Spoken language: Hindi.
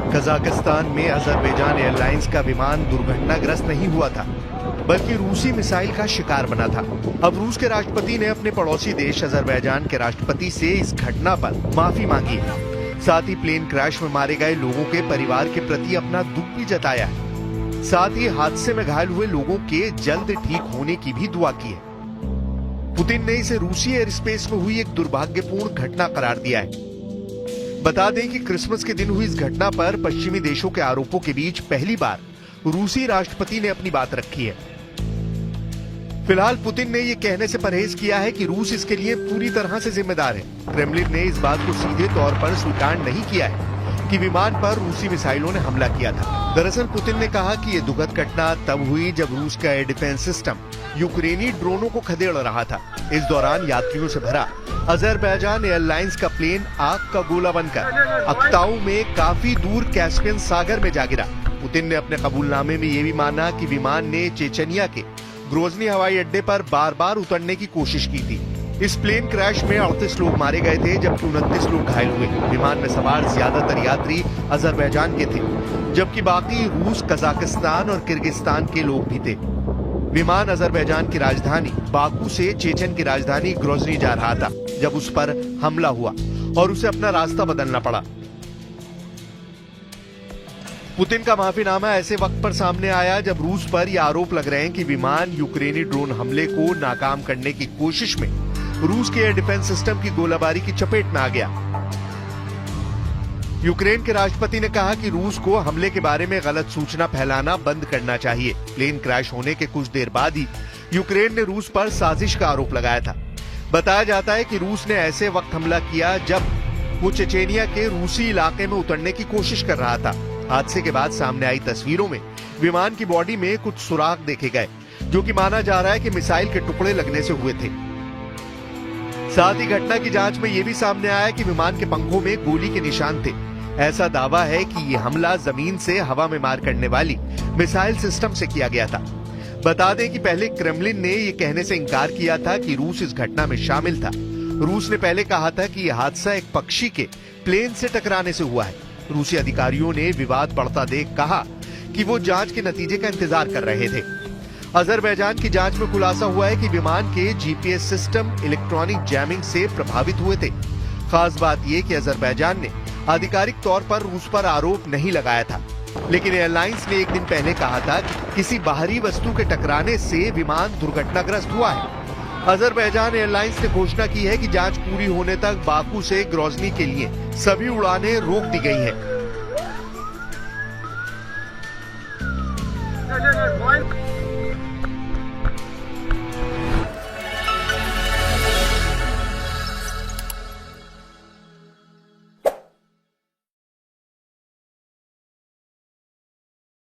कजाकिस्तान में अजरबैजान एयरलाइंस का विमान दुर्घटनाग्रस्त नहीं हुआ था, बल्कि रूसी मिसाइल का शिकार बना था। अब रूस के राष्ट्रपति ने अपने पड़ोसी देश अजरबैजान के राष्ट्रपति से इस घटना पर माफी मांगी है। साथ ही प्लेन क्रैश में मारे गए लोगों के परिवार के प्रति अपना दुख भी जताया है। साथ ही हादसे में घायल हुए लोगों के जल्द ठीक होने की भी दुआ की है। पुतिन ने इसे रूसी एयर स्पेस में हुई एक दुर्भाग्यपूर्ण घटना करार दिया है। बता दें कि क्रिसमस के दिन हुई इस घटना पर पश्चिमी देशों के आरोपों के बीच पहली बार रूसी राष्ट्रपति ने अपनी बात रखी है। फिलहाल पुतिन ने यह कहने से परहेज किया है कि रूस इसके लिए पूरी तरह से जिम्मेदार है। क्रेमलिन ने इस बात को सीधे तौर पर स्वीकार नहीं किया है कि विमान पर रूसी मिसाइलों ने हमला किया था। दरअसल पुतिन ने कहा कि यह दुखद घटना तब हुई जब रूस का एयर डिफेंस सिस्टम यूक्रेनी ड्रोनों को खदेड़ रहा था। इस दौरान यात्रियों से भरा अजरबैजान एयरलाइंस का प्लेन आग का गोला बनकर अक्ताऊ में काफी दूर कैस्पियन सागर में जा गिरा। पुतिन ने अपने कबूलनामे में यह भी माना कि विमान ने चेचनिया के ग्रोजनी हवाई अड्डे पर बार बार उतरने की कोशिश की थी। इस प्लेन क्रैश में 38 लोग मारे गए थे, जबकि 29 लोग घायल हुए। विमान में सवार ज्यादातर यात्री अजरबैजान के थे, जबकि बाकी रूस, कजाकिस्तान और किर्गिस्तान के लोग भी थे। विमान अजरबैजान की राजधानी बाकू से चेचन की राजधानी ग्रोजनी जा रहा था जब उस पर हमला हुआ और उसे अपना रास्ता बदलना पड़ा। पुतिन का माफीनामा ऐसे वक्त पर सामने आया जब रूस पर यह आरोप लग रहे हैं कि विमान यूक्रेनी ड्रोन हमले को नाकाम करने की कोशिश में रूस के एयर डिफेंस सिस्टम की गोलाबारी की चपेट में आ गया। यूक्रेन के राष्ट्रपति ने कहा कि रूस को हमले के बारे में गलत सूचना फैलाना बंद करना चाहिए। प्लेन क्रैश होने के कुछ देर बाद ही यूक्रेन ने रूस पर साजिश का आरोप लगाया था। बताया जाता है कि रूस ने ऐसे वक्त हमला किया जब वो चेचेनिया के रूसी इलाके में उतरने की कोशिश कर रहा था। हादसे के बाद सामने आई तस्वीरों में विमान की बॉडी में कुछ सुराख देखे गए, जो कि माना जा रहा है कि मिसाइल के टुकड़े लगने से हुए थे। साथ ही घटना की जांच में यह भी सामने आया कि विमान के पंखों में गोली के निशान थे। ऐसा दावा है कि यह हमला जमीन से हवा में मार करने वाली मिसाइल सिस्टम से किया गया था। बता दें कि पहले क्रेमलिन ने यह कहने से इनकार किया था कि रूस इस घटना में शामिल था। रूस ने पहले कहा था कि यह हादसा एक पक्षी के प्लेन से टकराने से हुआ है। रूसी अधिकारियों ने विवाद बढ़ता देख कहा कि वो जांच के नतीजे का इंतजार कर रहे थे। अजरबैजान की जांच में खुलासा हुआ है कि विमान के जीपीएस सिस्टम इलेक्ट्रॉनिक जैमिंग से प्रभावित हुए थे। खास बात यह कि अजरबैजान ने आधिकारिक तौर पर रूस पर आरोप नहीं लगाया था, लेकिन एयरलाइंस ने एक दिन पहले कहा था कि किसी बाहरी वस्तु के टकराने से विमान दुर्घटनाग्रस्त हुआ है। अजरबैजान एयरलाइंस ने घोषणा की है कि जांच पूरी होने तक बाकू से ग्रोजनी के लिए सभी उड़ानें रोक दी गई हैं।